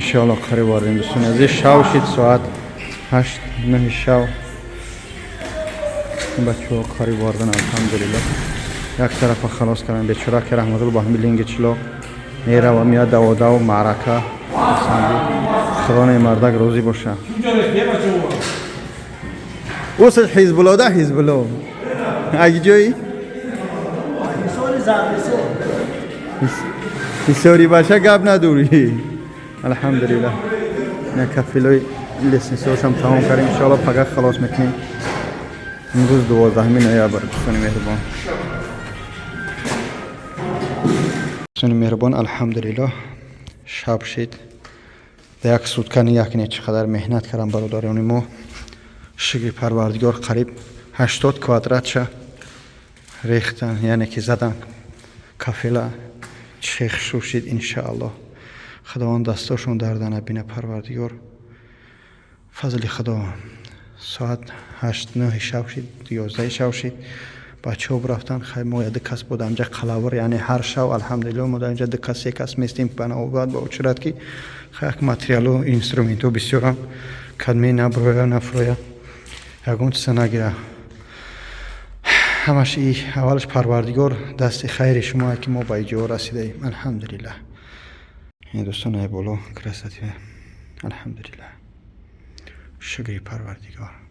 انشاءالله قریب واردیم دوستان عزیز. شب شد ساعت 8 9 شب. بچه ها قریب واردن الحمدلله. یک طرف خلاص کردن بیچاره که رحمت الله با همین لنگ چلو میره و میاد دودا و معرکه. خدا مردک روزی باشه. اوس حزب الله ده حزب الله اگه جایی سوری باشه گپ نداری. الحمدلله نه کفیلای لیسنسش هم تمام کردیم. ان شاء الله پگاه خلاص میکنیم. امروز 12 نوامبر. دوستان مهربان دوستان مهربان الحمدلله شب شد. یک سوتکنی یکنی چقدر مهنت کردم برادران ما. شکر پروردگار قریب 80 کوادرات چه ریختن یعنی که زدن کافله چخ شد. انشاءالله خداوند دستاشون درد نبینه. پروردگار فضل خدا. ساعت 8 9 شب شد 11 شب شد. بچه ها برفتن خیلی ما یک کس بود اینجا قلاور یعنی هر شب الحمدلله ما در اینجا دو کس یک کس میستیم بنا بعد با چرت کی خیلی ماتریال و اینسترومنت بسیار هم کدمی نبرویا نفرویا یکون سنگیره همش ای اولش پروردگار دست خیر شما که ما به اینجا رسیده ایم الحمدلله. این دوستان ای بالا کرستی الحمدلله شکر پروردگار.